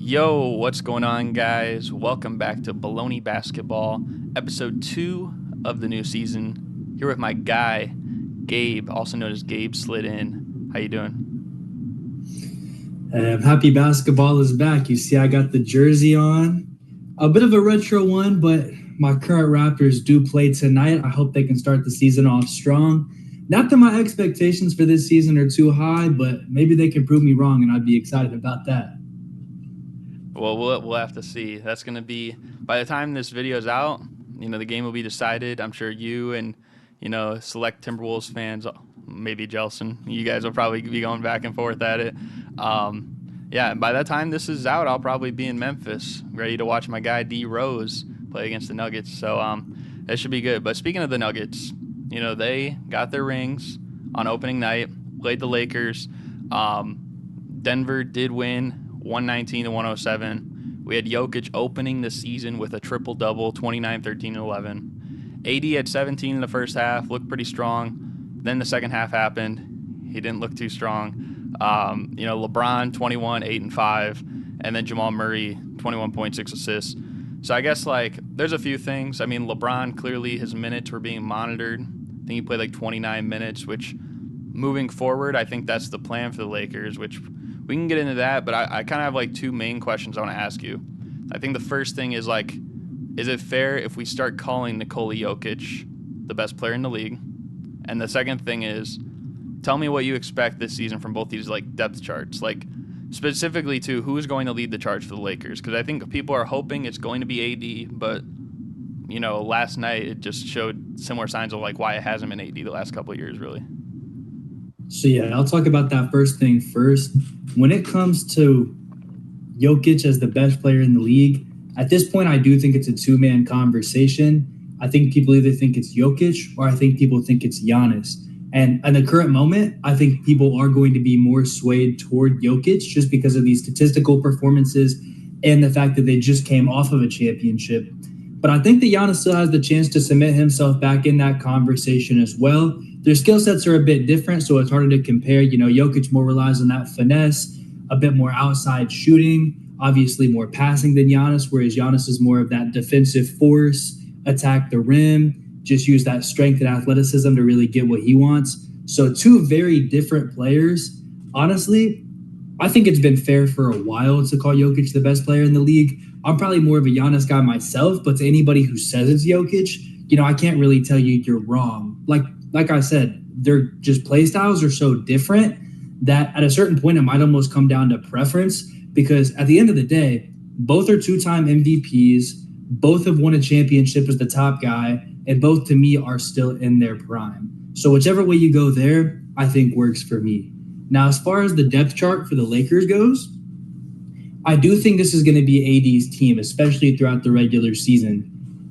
Yo, what's going on, guys? Welcome back to Bullony Basketball, episode 2 of the new season. Here with my guy, Gabe, also known as GabeSlidIn. How you doing? I'm happy basketball is back. You see, I got the jersey on. A bit of a retro one, but my current Raptors do play tonight. I hope they can start the season off strong. Not that my expectations for this season are too high, but maybe they can prove me wrong, and I'd be excited about that. Well, we'll have to see. That's going to be, by the time this video is out, the game will be decided. I'm sure you and, select Timberwolves fans, maybe Jelson, you guys will probably be going back and forth at it. By the time this is out, I'll probably be in Memphis, ready to watch my guy D Rose play against the Nuggets. So that should be good. But speaking of the Nuggets, they got their rings on opening night, played the Lakers. Denver did win 119-107. We had Jokic opening the season with a triple-double, 29, 13, and 11. AD had 17 in the first half, looked pretty strong. Then the second half happened. He didn't look too strong. LeBron, 21, 8, and 5. And then Jamal Murray, 21.6 assists. So I guess, there's a few things. I mean, LeBron, clearly his minutes were being monitored. I think he played 29 minutes, which moving forward, I think that's the plan for the Lakers, which we can get into that, but I kind of have two main questions I want to ask you. I think the first thing is is it fair if we start calling Nikola Jokic the best player in the league? And the second thing is, tell me what you expect this season from both these depth charts, specifically to who's going to lead the charge for the Lakers, because I think people are hoping it's going to be AD, but last night it just showed similar signs of why it hasn't been AD the last couple of years, really. So, I'll talk about that first thing first. When it comes to Jokic as the best player in the league, at this point, I do think it's a two-man conversation. I think people either think it's Jokic or I think people think it's Giannis. And in the current moment, I think people are going to be more swayed toward Jokic just because of these statistical performances and the fact that they just came off of a championship. But I think that Giannis still has the chance to cement himself back in that conversation as well. Their skill sets are a bit different, so it's harder to compare. Jokic more relies on that finesse, a bit more outside shooting, obviously more passing than Giannis, whereas Giannis is more of that defensive force, attack the rim, just use that strength and athleticism to really get what he wants. So two very different players. Honestly, I think it's been fair for a while to call Jokic the best player in the league. I'm probably more of a Giannis guy myself, but to anybody who says it's Jokic, I can't really tell you you're wrong. Like I said, their just play styles are so different that at a certain point it might almost come down to preference, because at the end of the day, both are two-time MVPs, both have won a championship as the top guy, and both to me are still in their prime. So whichever way you go there, I think works for me. Now, as far as the depth chart for the Lakers goes, I do think this is going to be AD's team, especially throughout the regular season.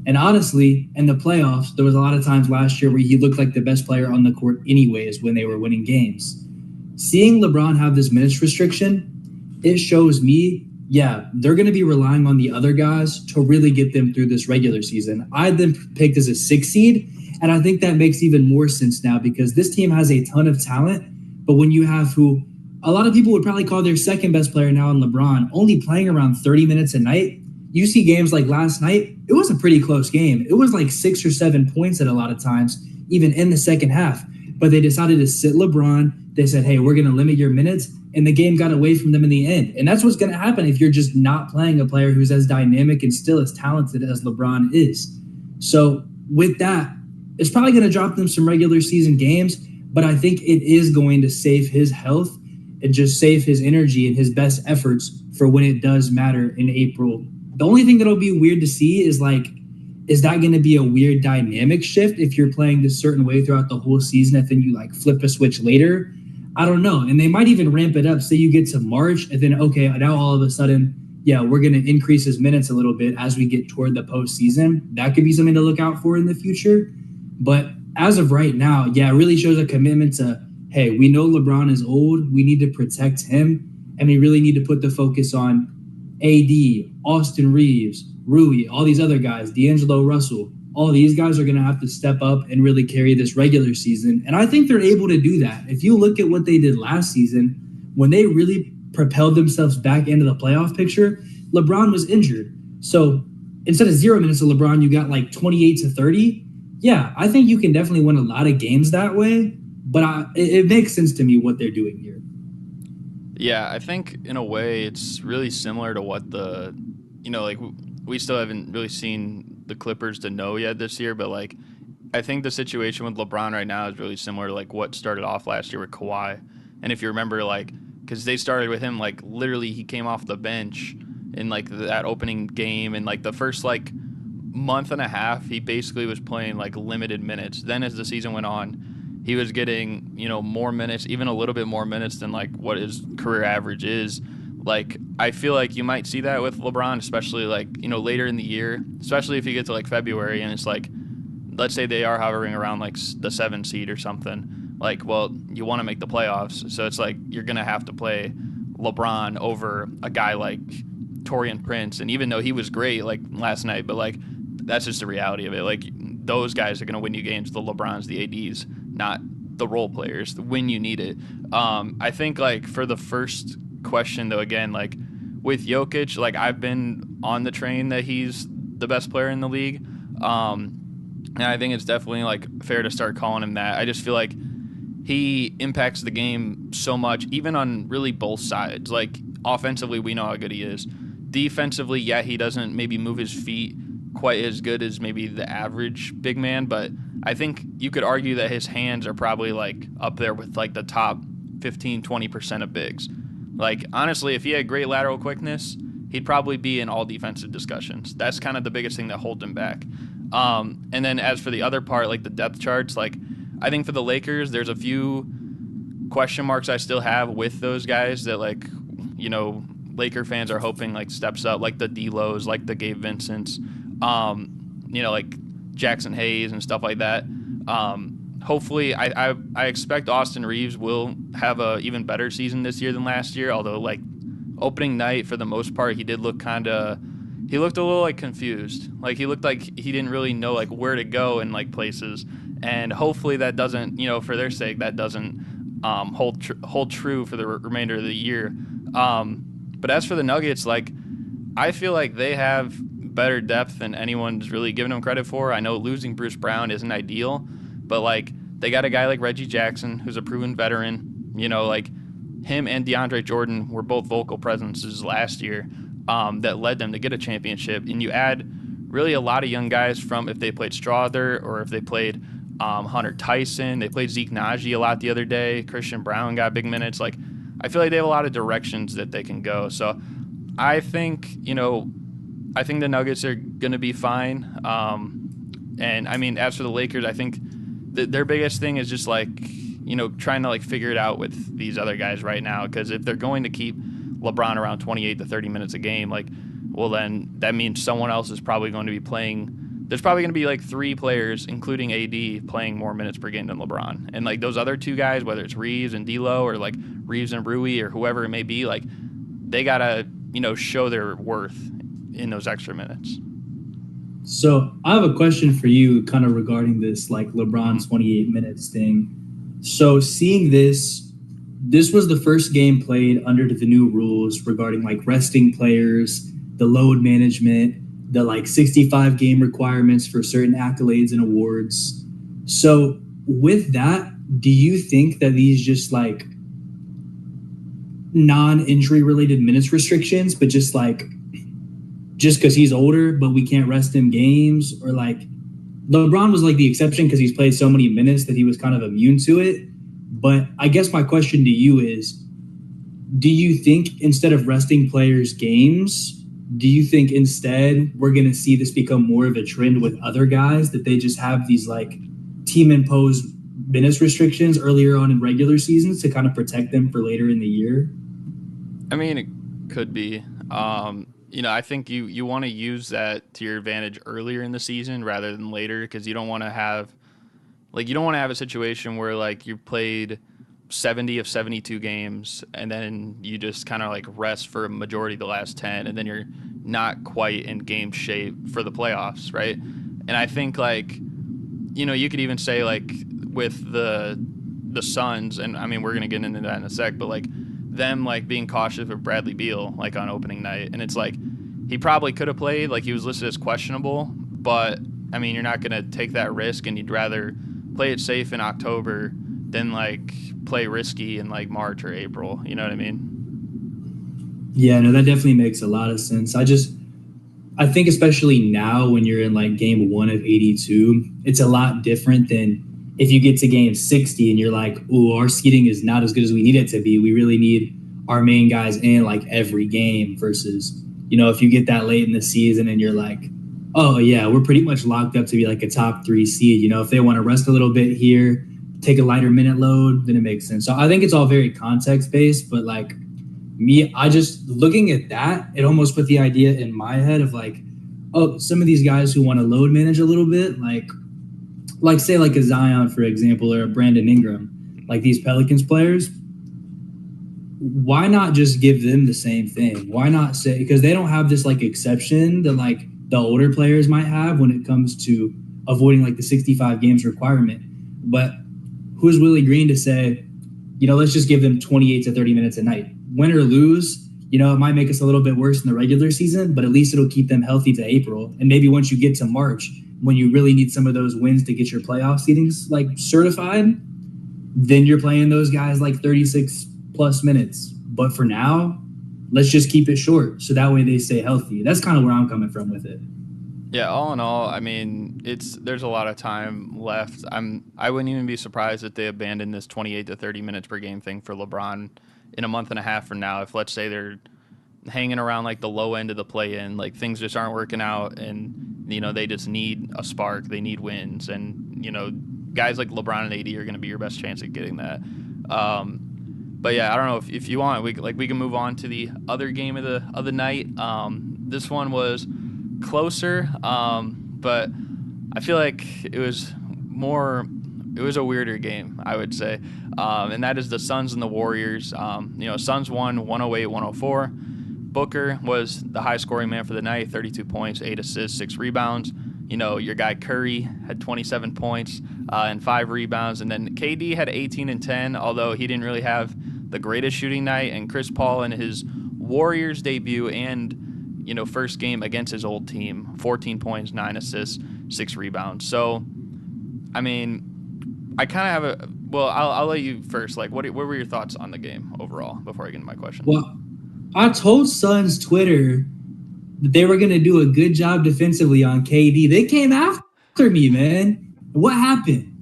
And honestly, in the playoffs, there was a lot of times last year where he looked like the best player on the court anyways when they were winning games. Seeing LeBron have this minutes restriction, it shows me, they're going to be relying on the other guys to really get them through this regular season. I had them picked as a 6 seed, and I think that makes even more sense now because this team has a ton of talent, but when you have who a lot of people would probably call their second best player now in LeBron, only playing around 30 minutes a night, you see games like last night, it was a pretty close game. It was 6 or 7 points at a lot of times, even in the second half. But they decided to sit LeBron. They said, hey, we're going to limit your minutes. And the game got away from them in the end. And that's what's going to happen if you're just not playing a player who's as dynamic and still as talented as LeBron is. So with that, it's probably going to drop them some regular season games. But I think it is going to save his health and just save his energy and his best efforts for when it does matter in April. The only thing that'll be weird to see is is that going to be a weird dynamic shift if you're playing this certain way throughout the whole season and then you flip a switch later? I don't know. And they might even ramp it up. Say you get to March and then, okay, now all of a sudden, we're going to increase his minutes a little bit as we get toward the postseason. That could be something to look out for in the future. But as of right now, it really shows a commitment to, hey, we know LeBron is old. We need to protect him. And we really need to put the focus on AD, Austin Reeves, Rui, all these other guys, D'Angelo Russell. All these guys are going to have to step up and really carry this regular season. And I think they're able to do that. If you look at what they did last season, when they really propelled themselves back into the playoff picture, LeBron was injured. So instead of 0 minutes of LeBron, you got like 28 to 30. Yeah, I think you can definitely win a lot of games that way, but it makes sense to me what they're doing here. Yeah, I think in a way it's really similar to what like we still haven't really seen the Clippers to know yet this year, but like I think the situation with LeBron right now is really similar to like what started off last year with Kawhi. And if you remember, like, because they started with him, like literally he came off the bench in like that opening game, and like the first like month and a half he basically was playing like limited minutes. Then as the season went on, he was getting more minutes, even a little bit more minutes than like what his career average is. Like I feel like you might see that with LeBron, especially like later in the year, especially if you get to like February and it's like, let's say they are hovering around like the 7 seed or something. Like, well, you want to make the playoffs, so it's like you're gonna have to play LeBron over a guy like Taurean Prince. And even though he was great like last night, but like that's just the reality of it. Like those guys are gonna win you games. The LeBrons, the ADs, not the role players. When you need it. I think like for the first question though, again, like with Jokic, like I've been on the train that he's the best player in the league. And I think it's definitely like fair to start calling him that. I just feel like he impacts the game so much, even on really both sides. Like offensively, we know how good he is. Defensively, yeah, he doesn't maybe move his feet quite as good as maybe the average big man, but I think you could argue that his hands are probably like up there with like the top 15-20% of bigs. Like honestly, if he had great lateral quickness, he'd probably be in all defensive discussions. That's kind of the biggest thing that holds him back. And then as for the other part, like the depth charts, like I think for the Lakers, there's a few question marks I still have with those guys that like, Laker fans are hoping like steps up, like the D'Los, like the Gabe Vincents, like Jackson Hayes and stuff like that. Hopefully, I expect Austin Reeves will have a even better season this year than last year. Although like opening night for the most part, he did look he looked a little like confused. Like he looked like he didn't really know like where to go in like places. And hopefully that doesn't, for their sake, that doesn't hold true for the remainder of the year. But as for the Nuggets, like I feel like they have better depth than anyone's really given them credit for. I know losing Bruce Brown isn't ideal, but like they got a guy like Reggie Jackson who's a proven veteran. Like him and DeAndre Jordan were both vocal presences last year that led them to get a championship. And you add really a lot of young guys from if they played Strawther or if they played Hunter Tyson. They played Zeke Naji a lot the other day. Christian Brown got big minutes. Like I feel like they have a lot of directions that they can go. So I think the Nuggets are going to be fine. And I mean, as for the Lakers, I think their biggest thing is just like, trying to like figure it out with these other guys right now. Because if they're going to keep LeBron around 28 to 30 minutes a game, like, well, then that means someone else is probably going to be playing. There's probably going to be like 3 players, including AD, playing more minutes per game than LeBron. And like those other 2 guys, whether it's Reeves and D'Lo or like Reeves and Rui or whoever it may be, like they got to, show their worth in those extra minutes. So I have a question for you kind of regarding this like LeBron 28 minutes thing. So seeing this was the first game played under the new rules regarding like resting players, the load management, the like 65 game requirements for certain accolades and awards. So with that, do you think that these just like non-injury related minutes restrictions, but just because he's older, but we can't rest him games, or like LeBron was like the exception because he's played so many minutes that he was kind of immune to it. But I guess my question to you is, do you think instead of resting players games, do you think instead we're going to see this become more of a trend with other guys that they just have these like team imposed minutes restrictions earlier on in regular seasons to kind of protect them for later in the year? I mean, it could be. I think you want to use that to your advantage earlier in the season rather than later, because you don't want to have a situation where like you played 70 of 72 games and then you just kind of like rest for a majority of the last 10 and then you're not quite in game shape for the playoffs, right? And I think like you could even say like with the Suns, and I mean we're going to get into that in a sec, but like them like being cautious of Bradley Beal like on opening night, and it's like he probably could have played, like he was listed as questionable, but I mean you're not gonna take that risk, and you'd rather play it safe in October than like play risky in like March or April. You know what I mean? Yeah, no, that definitely makes a lot of sense. I think especially now when you're in like game 1 of 82, it's a lot different than if you get to game 60 and you're like, oh, our seeding is not as good as we need it to be. We really need our main guys in like every game versus, if you get that late in the season and you're like, oh yeah, we're pretty much locked up to be like a top 3 seed. If they want to rest a little bit here, take a lighter minute load, then it makes sense. So I think it's all very context based, but like me, I just looking at that, it almost put the idea in my head of like, oh, some of these guys who want to load manage a little bit, like say like a Zion, for example, or a Brandon Ingram, like these Pelicans players, why not just give them the same thing? Why not say, because they don't have this like exception that like the older players might have when it comes to avoiding like the 65 games requirement. But who's Willie Green to say, let's just give them 28 to 30 minutes a night? Win or lose, it might make us a little bit worse in the regular season, but at least it'll keep them healthy to April. And maybe once you get to March, when you really need some of those wins to get your playoff seedings like certified, then you're playing those guys like 36 plus minutes. But for now, let's just keep it short so that way they stay healthy. That's kind of where I'm coming from with it. Yeah, all in all, I mean, there's a lot of time left. I wouldn't even be surprised if they abandoned this 28 to 30 minutes per game thing for LeBron in a month and a half from now. If let's say they're hanging around like the low end of the play-in, like things just aren't working out, and they just need a spark, they need wins, and guys like LeBron and AD are going to be your best chance at getting that. But yeah, I don't know if you want, we can move on to the other game of the night. This one was closer, but I feel like it was a weirder game, I would say, and that is the Suns and the Warriors. Suns won 108-104. Booker was the high-scoring man for the night, 32 points, 8 assists, 6 rebounds. Your guy Curry had 27 points and 5 rebounds, and then KD had 18 and 10, although he didn't really have the greatest shooting night, and Chris Paul in his Warriors debut and first game against his old team, 14 points, 9 assists, 6 rebounds. So, I mean, I kind of have I'll let you first. Like, what were your thoughts on the game overall before I get into my question? Well, I told Suns Twitter that they were going to do a good job defensively on KD. They came after me, man. What happened?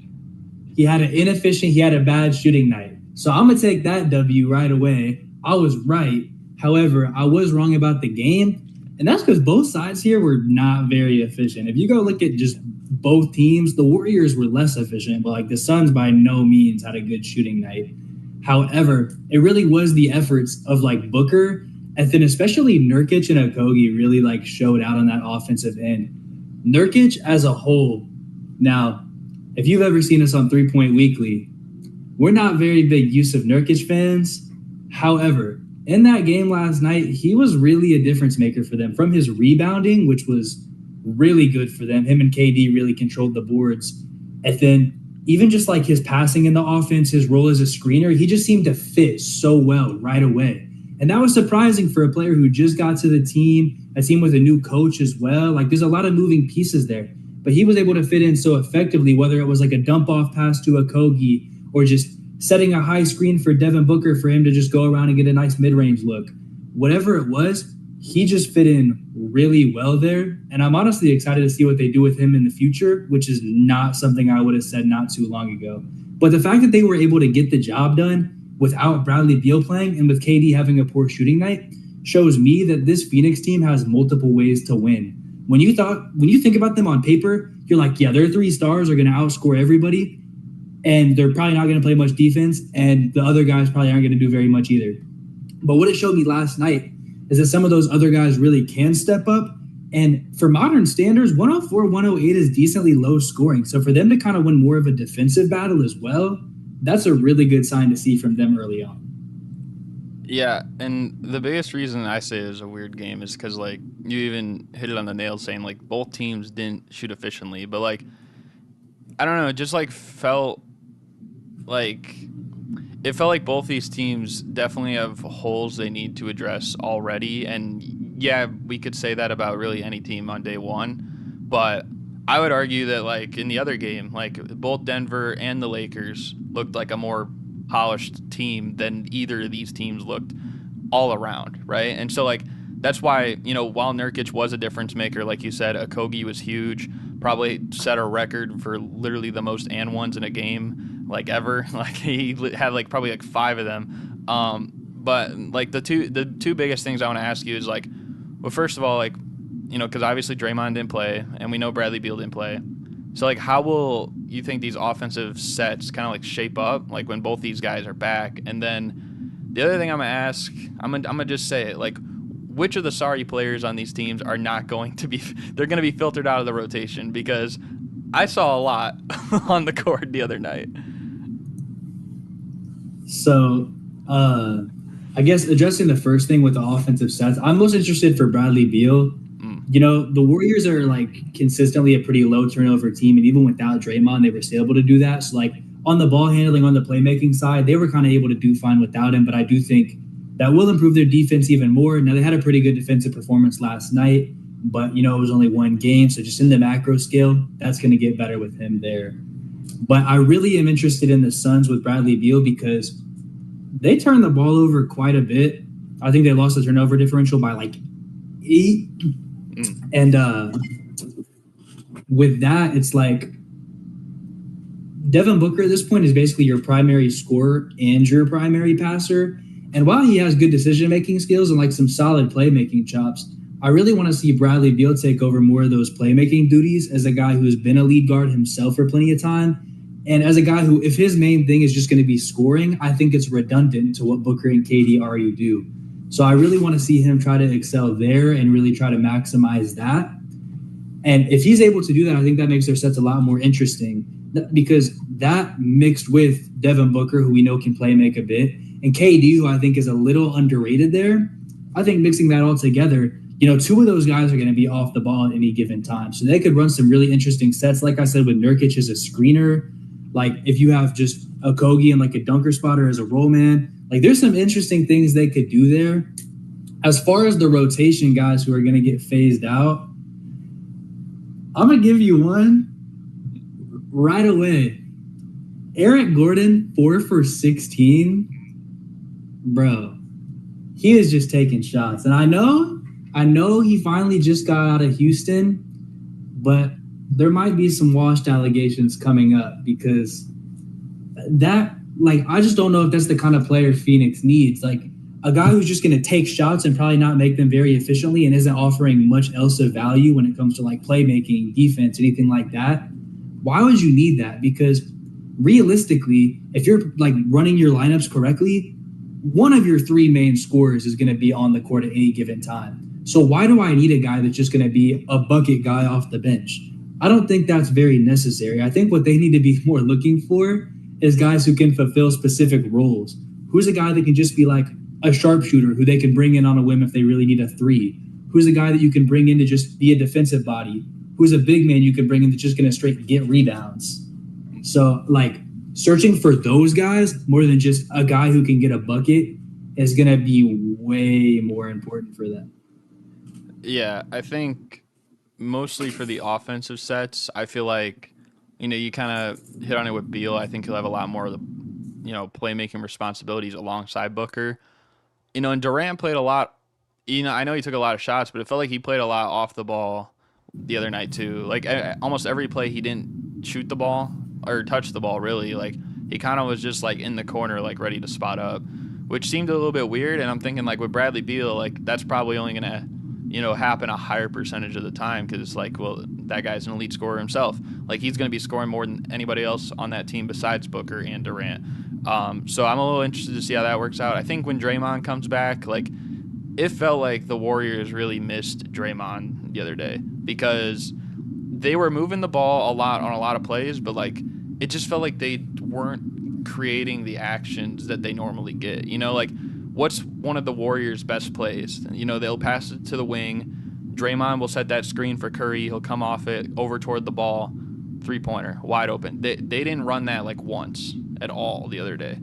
He had a bad shooting night. So I'm going to take that W right away. I was right. However, I was wrong about the game. And that's because both sides here were not very efficient. If you go look at just both teams, the Warriors were less efficient, but like the Suns by no means had a good shooting night. However, it really was the efforts of like Booker, and then especially Nurkic and Okogie really like showed out on that offensive end. Nurkic as a whole. Now, if you've ever seen us on 3 Point Weekly, we're not very big Yusuf Nurkic fans. However, in that game last night, he was really a difference maker for them. From his rebounding, which was really good for them, him and KD really controlled the boards. And then even just like his passing in the offense, his role as a screener, he just seemed to fit so well right away. And that was surprising for a player who just got to the team, a team with a new coach as well. Like there's a lot of moving pieces there. But he was able to fit in so effectively, whether it was like a dump off pass to Okogie or just setting a high screen for Devin Booker for him to just go around and get a nice mid-range look. Whatever it was, he just fit in really well there. And I'm honestly excited to see what they do with him in the future, which is not something I would have said not too long ago. But the fact that they were able to get the job done without Bradley Beal playing and with KD having a poor shooting night shows me that this Phoenix team has multiple ways to win. When you think about them on paper, you're like, yeah, their 3 stars are going to outscore everybody. And they're probably not going to play much defense, and the other guys probably aren't going to do very much either. But what it showed me last night is that some of those other guys really can step up. And for modern standards, 104, 108 is decently low scoring. So for them to kind of win more of a defensive battle as well, that's a really good sign to see from them early on. Yeah, and the biggest reason I say it was a weird game is because, like, you even hit it on the nail saying, like, both teams didn't shoot efficiently. But, like, I don't know, it just, like, felt like it felt like both these teams definitely have holes they need to address already. And yeah, we could say that about really any team on day one. But I would argue that, like, in the other game, like, both Denver and the Lakers looked like a more polished team than either of these teams looked all around, right? And so, like, that's why, while Nurkic was a difference maker, like you said, Okogie was huge, probably set a record for literally the most and ones in a game, like, ever. Like, he had, like, probably, like, 5 of them. But, like, the two biggest things I want to ask you is, like, well, first of all, like, because obviously Draymond didn't play, and we know Bradley Beal didn't play. So, like, how will you think these offensive sets kind of, like, shape up, like, when both these guys are back? And then the other thing I'm going to ask, I'm gonna just say it, like, which of the sorry players on these teams are not going to be – they're going to be filtered out of the rotation? Because I saw a lot on the court the other night. So, I guess addressing the first thing with the offensive stats, I'm most interested for Bradley Beal. The Warriors are, like, consistently a pretty low turnover team, and even without Draymond, they were still able to do that. So, like, on the ball handling, on the playmaking side, they were kind of able to do fine without him, but I do think that will improve their defense even more. Now, they had a pretty good defensive performance last night, but, it was only one game, so just in the macro scale, that's going to get better with him there. But I really am interested in the Suns with Bradley Beal because they turned the ball over quite a bit. I think they lost the turnover differential by, like, 8. And with that, it's like Devin Booker at this point is basically your primary scorer and your primary passer. And while he has good decision-making skills and, like, some solid playmaking chops, I really want to see Bradley Beal take over more of those playmaking duties as a guy who's been a lead guard himself for plenty of time. And as a guy who, if his main thing is just going to be scoring, I think it's redundant to what Booker and KD already do. So I really want to see him try to excel there and really try to maximize that. And if he's able to do that, I think that makes their sets a lot more interesting because that mixed with Devin Booker, who we know can play make a bit, and KD, who I think is a little underrated there, I think mixing that all together, 2 of those guys are going to be off the ball at any given time. So they could run some really interesting sets. Like I said, with Nurkic as a screener, like if you have just Okogie and, like, a dunker spotter as a roll man, like, there's some interesting things they could do there. As far as the rotation guys who are going to get phased out, I'm going to give you one right away. Eric Gordon, 4 for 16. Bro, he is just taking shots. And I know he finally just got out of Houston, but there might be some washed allegations coming up because that – like, I just don't know if that's the kind of player Phoenix needs. Like, a guy who's just going to take shots and probably not make them very efficiently and isn't offering much else of value when it comes to, like, playmaking, defense, anything like that. Why would you need that? Because realistically, if you're, like, running your lineups correctly, one of your 3 main scorers is going to be on the court at any given time. So why do I need a guy that's just going to be a bucket guy off the bench? I don't think that's very necessary. I think what they need to be more looking for is guys who can fulfill specific roles. Who's a guy that can just be like a sharpshooter who they can bring in on a whim if they really need a 3? Who's a guy that you can bring in to just be a defensive body? Who's a big man you can bring in that's just going to straight get rebounds? So, like, searching for those guys more than just a guy who can get a bucket is going to be way more important for them. Yeah, I think mostly for the offensive sets, I feel like, you kind of hit on it with Beal. I think he'll have a lot more of the, playmaking responsibilities alongside Booker. And Durant played a lot. I know he took a lot of shots, but it felt like he played a lot off the ball the other night too. Like, almost every play he didn't shoot the ball or touch the ball, really. Like, he kind of was just, like, in the corner, like, ready to spot up, which seemed a little bit weird. And I'm thinking, like, with Bradley Beal, like, that's probably only going to, happen a higher percentage of the time because, like, well, that guy's an elite scorer himself. Like, he's going to be scoring more than anybody else on that team besides Booker and Durant. So I'm a little interested to see how that works out. I think when Draymond comes back, like, it felt like the Warriors really missed Draymond the other day because they were moving the ball a lot on a lot of plays, but, like, it just felt like they weren't creating the actions that they normally get. Like, what's one of the Warriors' best plays? They'll pass it to the wing. Draymond will set that screen for Curry. He'll come off it over toward the ball. 3-pointer, wide open. They didn't run that, like, once at all the other day.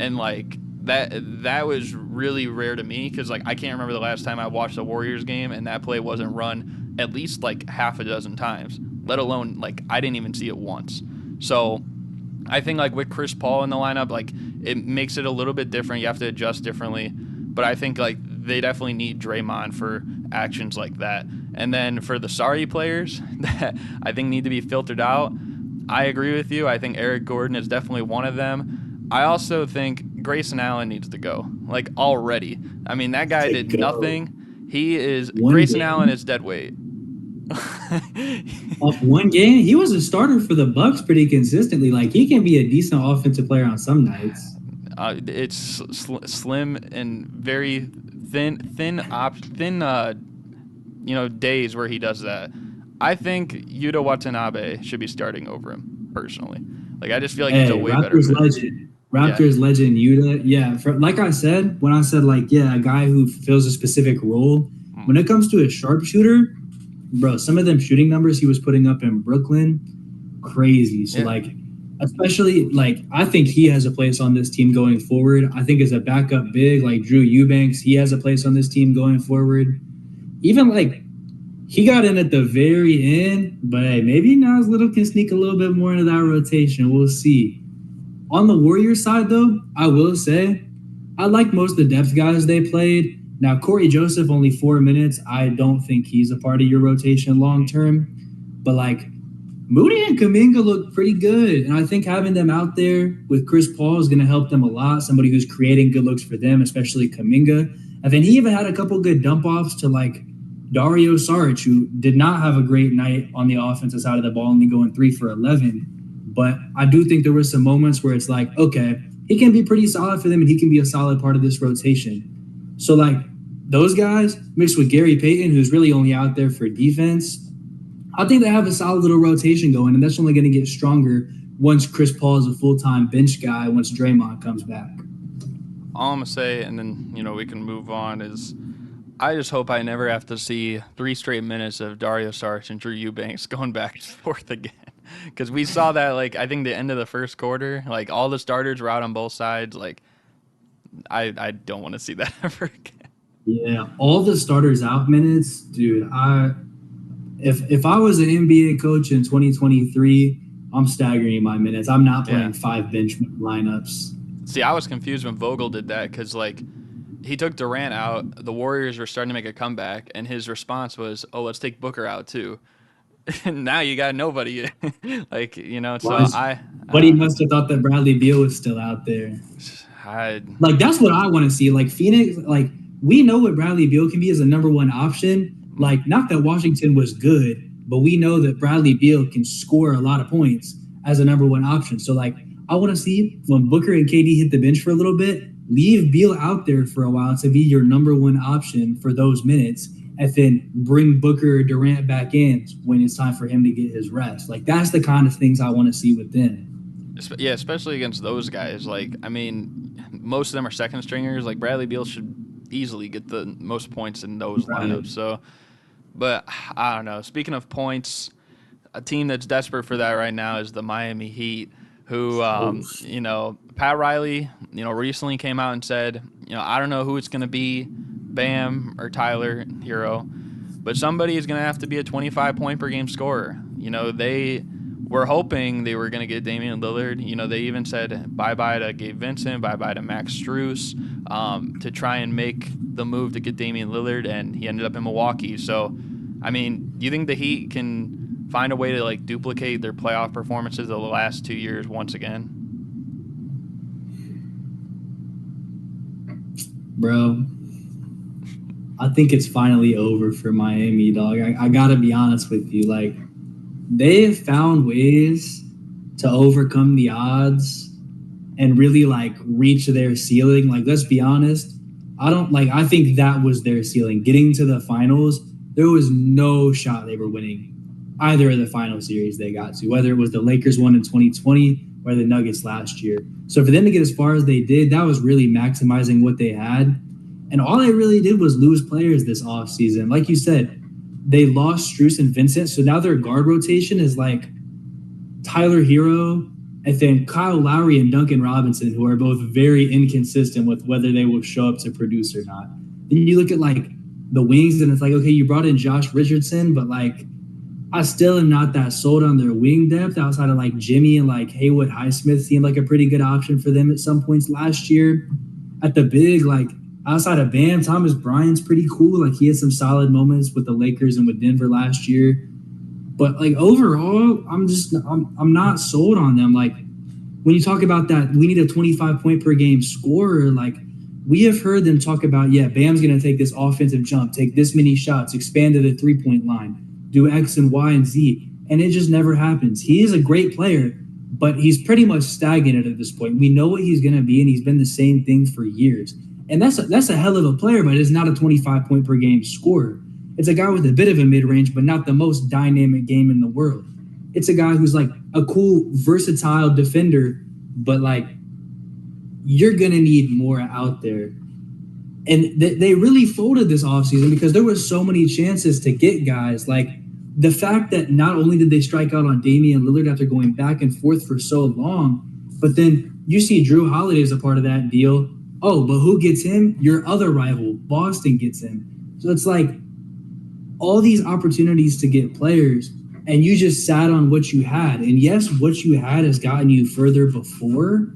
and like that was really rare to me because like I can't remember the last time I watched a Warriors game and that play wasn't run at least like half a dozen times, let alone like I didn't even see it once. So I think like with Chris Paul in the lineup, like it makes it a little bit different. You have to adjust differently, but I think like they definitely need Draymond for actions like that. And then for the sorry players that I think need to be filtered out, I agree with you. I think Eric Gordon is definitely one of them. I also think Grayson Allen needs to go, like already. I mean, that guy did nothing. Grayson Allen is dead weight. Off one game, he was a starter for the Bucks pretty consistently. Like he can be a decent offensive player on some nights. It's slim and very thin days where he does that. I think Yuta Watanabe should be starting over him personally. Like I just feel like he's a way better fit. Raptors legend Yuta. Yeah, like I said, when I said like a guy who fills a specific role. When it comes to a sharpshooter, bro, some of them shooting numbers he was putting up in Brooklyn, crazy. So like, especially like I think he has a place on this team going forward. I think as a backup big like Drew Eubanks, he has a place on this team going forward. Even like he got in at the very end, but hey, maybe Nas Little can sneak a little bit more into that rotation. We'll see. On the Warriors side, though, I will say I like most of the depth guys they played. Now, Corey Joseph, only 4 minutes. I don't think he's a part of your rotation long term. But like Moody and Kuminga look pretty good. And I think having them out there with Chris Paul is going to help them a lot. Somebody who's creating good looks for them, especially Kuminga. And then he even had a couple good dump offs to like Dario Saric, who did not have a great night on the offensive side of the ball, only going 3 for 11. But I do think there were some moments where it's like, okay, he can be pretty solid for them and he can be a solid part of this rotation. So like those guys mixed with Gary Payton, who's really only out there for defense, I think they have a solid little rotation going, and that's only going to get stronger once Chris Paul is a full-time bench guy, once Draymond comes back. All I'm going to say, and then, we can move on, is I just hope I never have to see 3 straight minutes of Dario Saric and Drew Eubanks going back and forth again. Because we saw that, like, I think the end of the first quarter, like, all the starters were out on both sides. Like, I don't want to see that ever again. Yeah, all the starters out minutes, dude, if I was an NBA coach in 2023, I'm staggering my minutes. I'm not playing 5 bench lineups. See, I was confused when Vogel did that because, like, he took Durant out. The Warriors were starting to make a comeback, and his response was, oh, let's take Booker out too. And now you got nobody. Like, so But he must have thought that Bradley Beal was still out there. Like, that's what I want to see. Like, Phoenix, like, we know what Bradley Beal can be as a number 1 option. Like, not that Washington was good, but we know that Bradley Beal can score a lot of points as a number 1 option. So, like, I want to see when Booker and KD hit the bench for a little bit, leave Beal out there for a while to be your number 1 option for those minutes, and then bring Booker or Durant back in when it's time for him to get his rest. Like, that's the kind of things I want to see with them. Yeah, especially against those guys. Like, I mean, most of them are second stringers. Like, Bradley Beal should easily get the most points in those lineups. So, but I don't know. Speaking of points, a team that's desperate for that right now is the Miami Heat, who, Pat Riley, recently came out and said, I don't know who it's going to be, Bam or Tyler Hero, but somebody is going to have to be a 25-point per game scorer. They were hoping they were going to get Damian Lillard. They even said bye-bye to Gabe Vincent, bye-bye to Max Strus, to try and make the move to get Damian Lillard, and he ended up in Milwaukee. So, I mean, do you think the Heat can find a way to, like, duplicate their playoff performances of the last 2 years once again? Bro, I think it's finally over for Miami, dog. I got to be honest with you. Like, they have found ways to overcome the odds and really, like, reach their ceiling. Like, let's be honest. I think that was their ceiling. Getting to the finals, there was no shot they were winning either of the final series they got to, whether it was the Lakers one in 2020 or the Nuggets last year. So for them to get as far as they did, that was really maximizing what they had. And all they really did was lose players this offseason. Like you said, they lost Strus and Vincent, so now their guard rotation is like Tyler Hero, And then Kyle Lowry and Duncan Robinson, who are both very inconsistent with whether they will show up to produce or not. Then you look at like the wings, and it's like, okay, you brought in Josh Richardson, but like I still am not that sold on their wing depth outside of like Jimmy and like Haywood Highsmith seemed like a pretty good option for them at some points last year. At the big, like outside of Bam, Thomas Bryant's pretty cool. Like he had some solid moments with the Lakers and with Denver last year. But like overall, I'm not sold on them. Like when you talk about that, we need a 25 point per game scorer. Like we have heard them talk about, yeah, Bam's going to take this offensive jump, take this many shots, expand to the 3-point line, do X and Y and Z, and it just never happens. He is a great player, but he's pretty much stagnant at this point. We know what he's going to be, and he's been the same thing for years. And that's a hell of a player, but it's not a 25 point per game scorer. It's a guy with a bit of a mid-range, but not the most dynamic game in the world. It's a guy who's like a cool, versatile defender, but like you're going to need more out there. And they really folded this offseason because there were so many chances to get guys. Like the fact that not only did they strike out on Damian Lillard after going back and forth for so long, but then you see Drew Holiday as a part of that deal. Oh, but who gets him? Your other rival, Boston, gets him. So it's like, all these opportunities to get players, and you just sat on what you had. And yes, what you had has gotten you further before,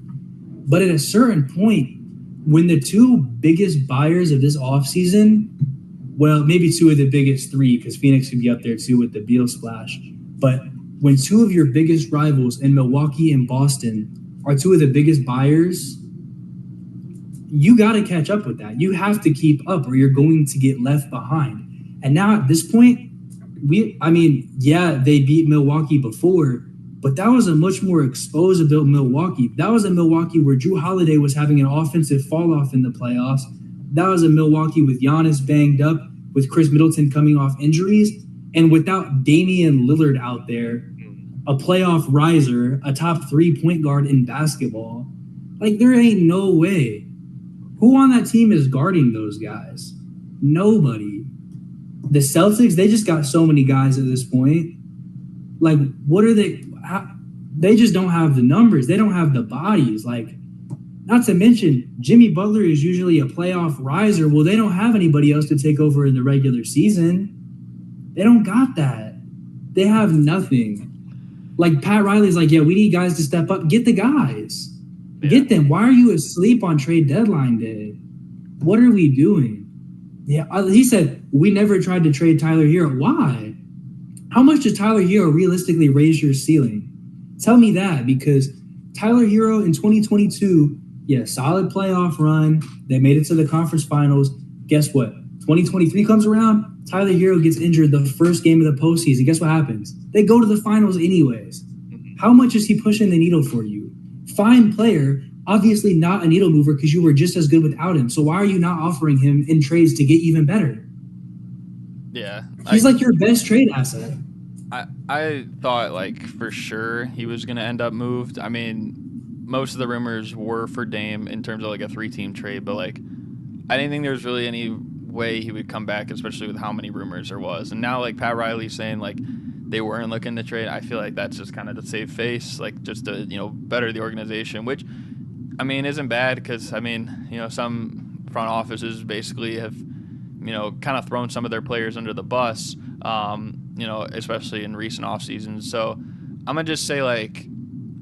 but at a certain point, when the two biggest buyers of this offseason, well, maybe two of the biggest three, because Phoenix could be up there too with the Beal splash, but when two of your biggest rivals in Milwaukee and Boston are two of the biggest buyers, you got to catch up with that. You have to keep up or you're going to get left behind. And now at this point, they beat Milwaukee before, but that was a much more exposed built Milwaukee. That was a Milwaukee where Drew Holiday was having an offensive fall off in the playoffs. That was a Milwaukee with Giannis banged up, with Chris Middleton coming off injuries, and without Damian Lillard out there, a playoff riser, a top 3 point guard in basketball. Like there ain't no way. Who on that team is guarding those guys? Nobody. The Celtics, they just got so many guys at this point. Like, what are they? They just don't have the numbers. They don't have the bodies. Like, not to mention, Jimmy Butler is usually a playoff riser. Well, they don't have anybody else to take over in the regular season. They don't got that. They have nothing. Like, Pat Riley's like, yeah, we need guys to step up. Get the guys. Yeah. Get them. Why are you asleep on trade deadline day? What are we doing? Yeah, he said, we never tried to trade Tyler Hero. Why? How much does Tyler Hero realistically raise your ceiling? Tell me that, because Tyler Hero in 2022, solid playoff run. They made it to the conference finals. Guess what? 2023 comes around, Tyler Hero gets injured the first game of the postseason. Guess what happens? They go to the finals anyways. How much is he pushing the needle for you? Fine player, obviously not a needle mover because you were just as good without him. So why are you not offering him in trades to get even better? Yeah. He's like your best trade asset. I thought like for sure he was going to end up moved. I mean, most of the rumors were for Dame in terms of like a 3-team trade, but like I didn't think there was really any way he would come back, especially with how many rumors there was. And now like Pat Riley saying like they weren't looking to trade, I feel like that's just kind of to save face, like just to, better the organization, which I mean, isn't bad because, I mean, some front offices basically have, kind of thrown some of their players under the bus, especially in recent off seasons. So I'm going to just say, like,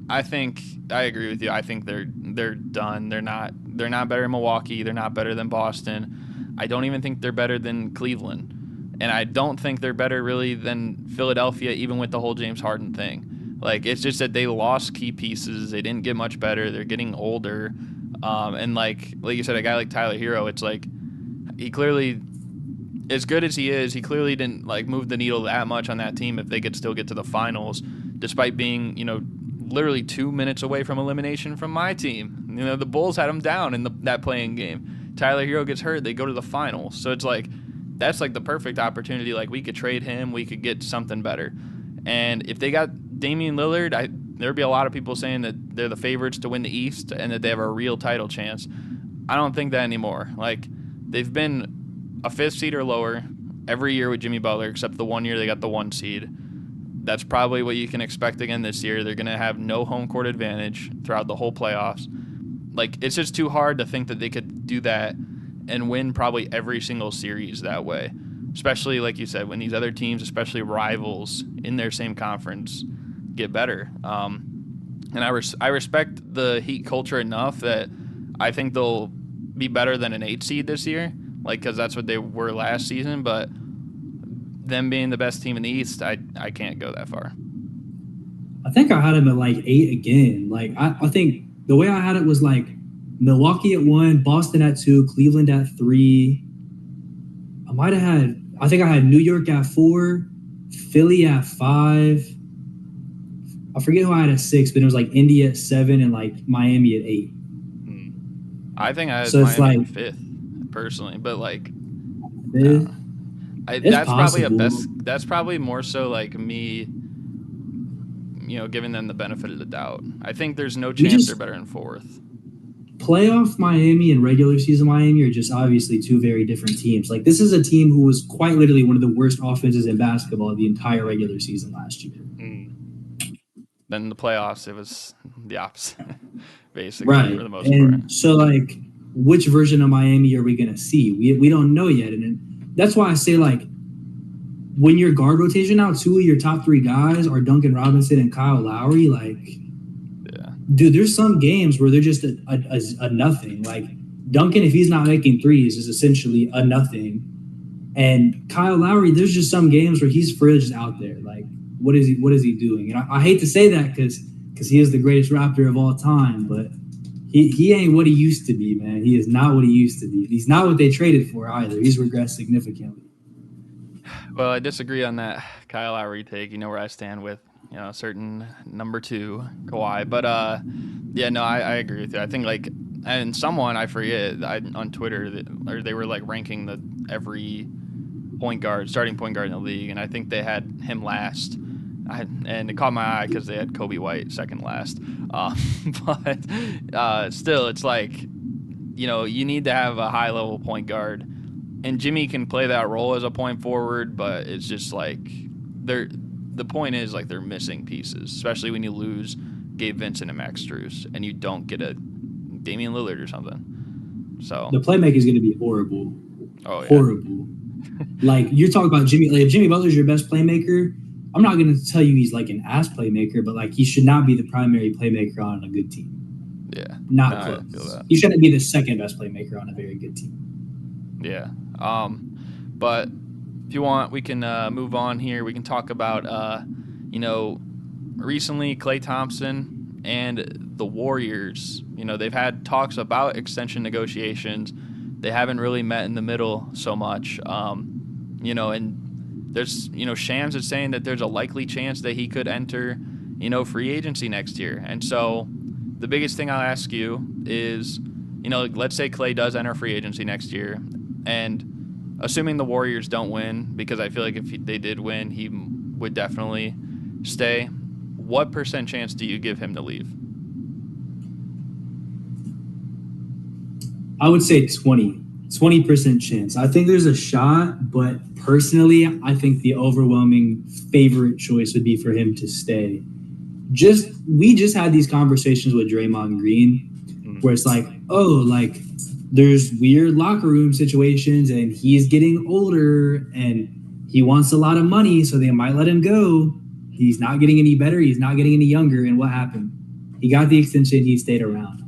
I agree with you. I think they're done. They're not better than Milwaukee. They're not better than Boston. I don't even think they're better than Cleveland. And I don't think they're better really than Philadelphia, even with the whole James Harden thing. Like, it's just that they lost key pieces. They didn't get much better. They're getting older. And like you said, a guy like Tyler Hero, it's like he clearly, as good as he is, he clearly didn't like move the needle that much on that team if they could still get to the finals, despite being, literally 2 minutes away from elimination from my team. The Bulls had him down in that playing game. Tyler Hero gets hurt. They go to the finals. So it's like, that's like the perfect opportunity. Like, we could trade him. We could get something better. And if they got Damian Lillard, there'd be a lot of people saying that they're the favorites to win the East and that they have a real title chance. I don't think that anymore. Like, they've been a 5th seed or lower every year with Jimmy Butler, except the one year they got the 1 seed. that's probably what you can expect again this year. They're going to have no home court advantage throughout the whole playoffs. Like, it's just too hard to think that they could do that and win probably every single series that way. Especially, like you said, when these other teams, especially rivals in their same conference, get better. And I respect the Heat culture enough that I think they'll be better than an 8 seed this year, like, because that's what they were last season. But them being the best team in the East, I can't go that far. I think I had them at like 8 again. Like, I think the way I had it was like Milwaukee at 1, Boston at 2, Cleveland at 3. I think I had New York at 4, Philly at 5. I forget who I had at 6, but it was like Indy at 7 and like Miami at 8. I think I had so it's Miami like, 5th personally, but like that's possible. That's probably more so like me, giving them the benefit of the doubt. I think there's no chance they're better than 4th. Playoff Miami and regular season Miami are just obviously two very different teams. Like, this is a team who was quite literally one of the worst offenses in basketball the entire regular season last year. Then in the playoffs, it was the opposite, basically, right. For the most part. So, like, which version of Miami are we going to see? We don't know yet. And that's why I say, like, when your guard rotation now, 2 of your top 3 guys are Duncan Robinson and Kyle Lowry, like, dude, there's some games where they're just a nothing. Like, Duncan, if he's not making threes, is essentially a nothing. And Kyle Lowry, there's just some games where he's for real just out there. Like, what is he doing? And I hate to say that because he is the greatest Raptor of all time, but he ain't what he used to be, man. He is not what he used to be. He's not what they traded for either. He's regressed significantly. Well, I disagree on that Kyle Lowry take. You know where I stand with certain number 2 Kawhi, but I agree with you. I think, like, and someone, I forget, on Twitter, they were like ranking every starting point guard in the league, and I think they had him last. And it caught my eye because they had Kobe White second last. But still, it's like, you need to have a high level point guard, and Jimmy can play that role as a point forward, but it's just like the point is, like, they're missing pieces, especially when you lose Gabe Vincent and Max Strus and you don't get a Damian Lillard or something. So the playmaking is going to be horrible. Oh, yeah. Horrible. Like, you're talking about Jimmy. Like, if Jimmy Butler's your best playmaker, I'm not going to tell you he's like an ass playmaker, but like, he should not be the primary playmaker on a good team. Yeah. Not close. He shouldn't be the second best playmaker on a very good team. Yeah. But if you want, we can move on here. We can talk about, recently Klay Thompson and the Warriors. They've had talks about extension negotiations. They haven't really met in the middle so much. And there's, Shams is saying that there's a likely chance that he could enter, free agency next year. And so the biggest thing I'll ask you is, let's say Klay does enter free agency next year, and assuming the Warriors don't win, because I feel like if they did win, he would definitely stay. What % chance do you give him to leave? I would say 20% chance. I think there's a shot, but personally, I think the overwhelming favorite choice would be for him to stay. We just had these conversations with Draymond Green, where it's like, there's weird locker room situations, and he's getting older, and he wants a lot of money, so they might let him go. He's not getting any better. He's not getting any younger. And what happened? He got the extension. He stayed around.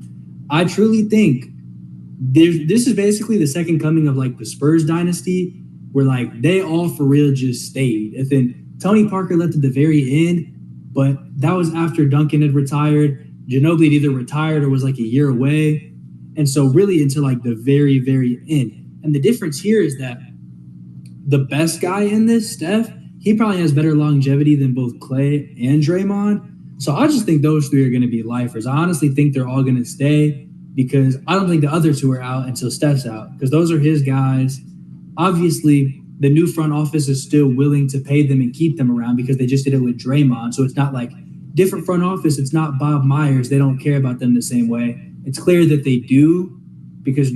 I truly think this is basically the second coming of like the Spurs dynasty, where like they all for real just stayed. And then Tony Parker left at the very end, but that was after Duncan had retired. Ginobili had either retired or was like a year away. And so really until like the very, very end. And the difference here is that the best guy in this, Steph, he probably has better longevity than both Klay and Draymond. So I just think those three are going to be lifers. I honestly think they're all going to stay, because I don't think the other two are out until Steph's out, because those are his guys. Obviously, the new front office is still willing to pay them and keep them around because they just did it with Draymond. So it's not like different front office. It's not Bob Myers. They don't care about them the same way. It's clear that they do, because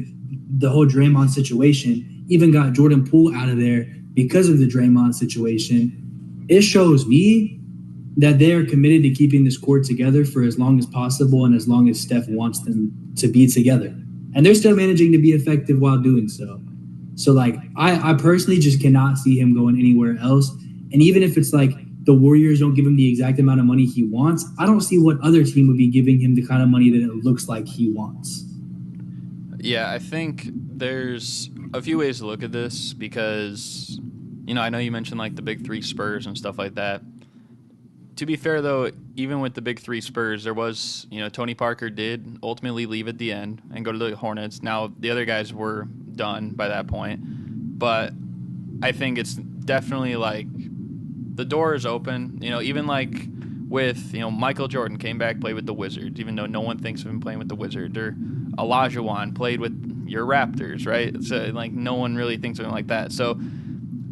the whole Draymond situation even got Jordan Poole out of there because of the Draymond situation. It shows me that they are committed to keeping this core together for as long as possible and as long as Steph wants them to be together. And they're still managing to be effective while doing so. So, like, I personally just cannot see him going anywhere else. And even if it's like the Warriors don't give him the exact amount of money he wants, I don't see what other team would be giving him the kind of money that it looks like he wants. Yeah, I think there's a few ways to look at this because, I know you mentioned like the big three Spurs and stuff like that. To be fair, though, even with the big three Spurs, there was, Tony Parker did ultimately leave at the end and go to the Hornets. Now, the other guys were done by that point. But I think it's definitely like the door is open. Even like with, Michael Jordan came back, played with the Wizards, even though no one thinks of him playing with the Wizards. Or Olajuwon played with your Raptors, right? So, like, no one really thinks of him like that. So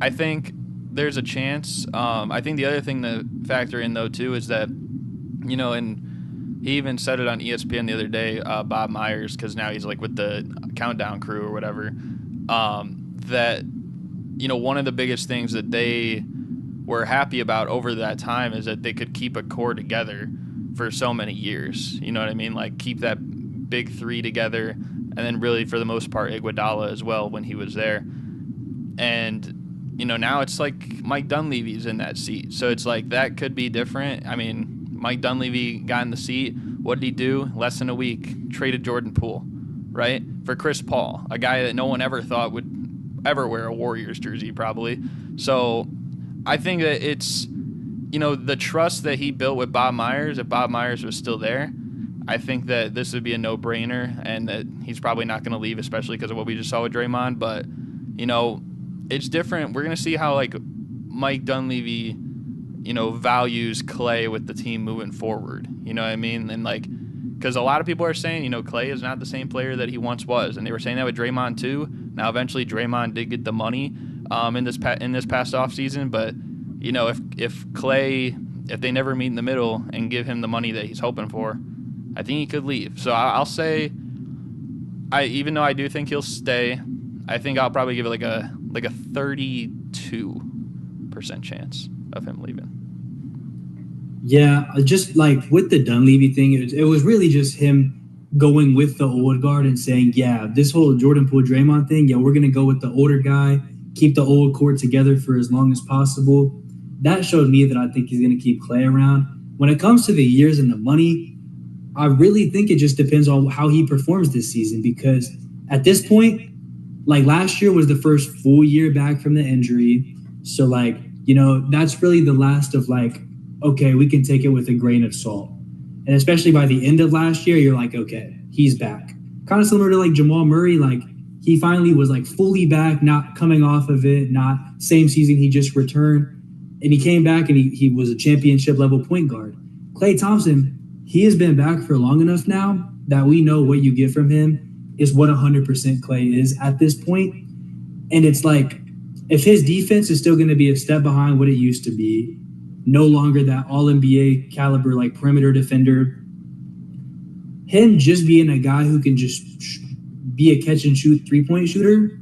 I think there's a chance. I think the other thing to factor in, though, too, is that, and he even said it on ESPN the other day, Bob Myers, because now he's like with the Countdown crew or whatever, that, one of the biggest things that they were happy about over that time is that they could keep a core together for so many years. You know what I mean? Like, keep that big three together, and then really, for the most part, Iguodala as well when he was there. And now it's like Mike Dunleavy's in that seat. So it's like that could be different. I mean, Mike Dunleavy got in the seat. What did he do? Less than a week, traded Jordan Poole, right? For Chris Paul, a guy that no one ever thought would ever wear a Warriors jersey probably. So I think that it's, the trust that he built with Bob Myers, if Bob Myers was still there, I think that this would be a no-brainer and that he's probably not going to leave, especially because of what we just saw with Draymond. But, it's different. We're going to see how, like, Mike Dunleavy, values Klay with the team moving forward. You know what I mean? And, like, because a lot of people are saying, Klay is not the same player that he once was. And they were saying that with Draymond, too. Now, eventually, Draymond did get the money in this past offseason. But, if Klay, if they never meet in the middle and give him the money that he's hoping for, I think he could leave. So I'll say, even though I do think he'll stay, I think I'll probably give it like a 32% chance of him leaving. Yeah, just like with the Dunleavy thing, it was really just him going with the old guard and saying, yeah, this whole Jordan Poole Draymond thing, yeah, we're going to go with the older guy, keep the old core together for as long as possible. That showed me that I think he's going to keep Klay around. When it comes to the years and the money, I really think it just depends on how he performs this season, because at this point, like, last year was the first full year back from the injury. So, like, that's really the last of, like, okay, we can take it with a grain of salt. And especially by the end of last year, you're like, okay, he's back. Kind of similar to, like, Jamal Murray. Like, he finally was, like, fully back, not coming off of it, not same season he just returned. And he came back and he was a championship-level point guard. Klay Thompson, he has been back for long enough now that we know what you get from him is what 100% Klay is at this point. And it's like, if his defense is still going to be a step behind what it used to be, no longer that all-NBA caliber, like, perimeter defender, him just being a guy who can just be a catch-and-shoot three-point shooter,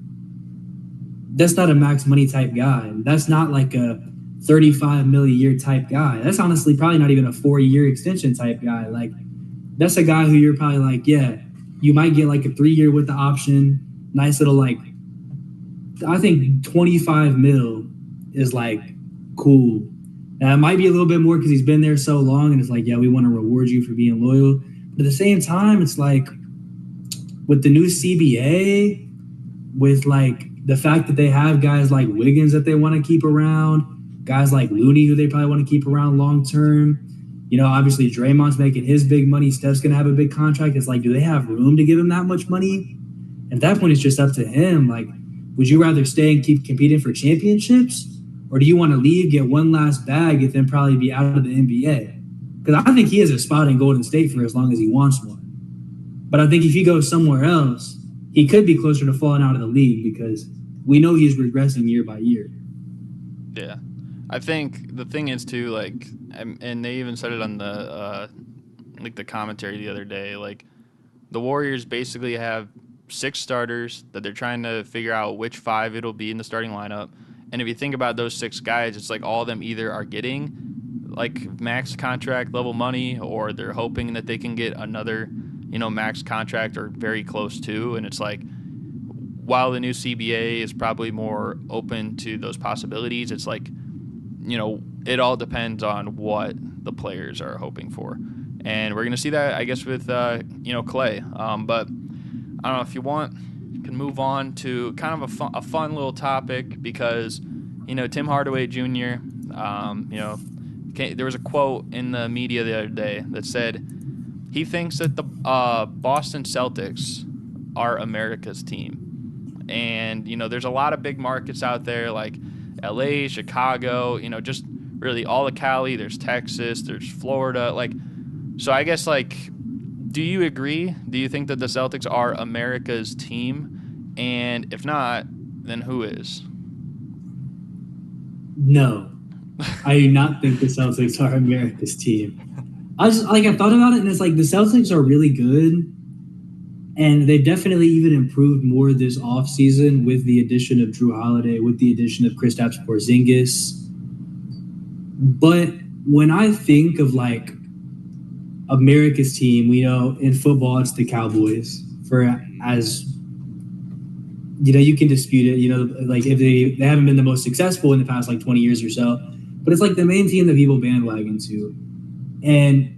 that's not a max money type guy. That's not like a $35 million a year type guy. That's honestly probably not even a 4-year extension type guy. Like, that's a guy who you're probably like, yeah, you might get like a 3-year with the option. Nice little, like, I think 25 mil is like cool. Now, it might be a little bit more because he's been there so long and it's like, yeah, we want to reward you for being loyal. But at the same time, it's like with the new CBA, with like the fact that they have guys like Wiggins that they want to keep around, guys like Looney who they probably want to keep around long term. Obviously Draymond's making his big money. Steph's going to have a big contract. It's like, do they have room to give him that much money? At that point, it's just up to him. Like, would you rather stay and keep competing for championships? Or do you want to leave, get one last bag, and then probably be out of the NBA? Because I think he has a spot in Golden State for as long as he wants one. But I think if he goes somewhere else, he could be closer to falling out of the league because we know he's regressing year by year. Yeah. I think the thing is, too, like, and they even said it on the the commentary the other day, like, the Warriors basically have 6 starters that they're trying to figure out which 5 it'll be in the starting lineup. And if you think about those 6 guys, it's like all of them either are getting like max contract level money, or they're hoping that they can get another, max contract or very close to. And it's like, while the new CBA is probably more open to those possibilities, it's like, it all depends on what the players are hoping for. And we're going to see that, I guess, with, Klay. But I don't know if you want, you can move on to kind of a fun little topic because, Tim Hardaway Jr., there was a quote in the media the other day that said he thinks that the Boston Celtics are America's team. And, there's a lot of big markets out there like LA, Chicago, just really all of Cali. There's Texas, there's Florida. So I guess, do you agree? Do you think that the Celtics are America's team? And if not, then who is? No, I do not think the Celtics are America's team. I thought about it, and it's like the Celtics are really good, and they've definitely even improved more this offseason with the addition of Drew Holiday, with the addition of Kristaps Porzingis. But when I think of America's team, in football it's the Cowboys. You can dispute it, if they haven't been the most successful in the past 20 years or so, but it's the main team that people bandwagon to. And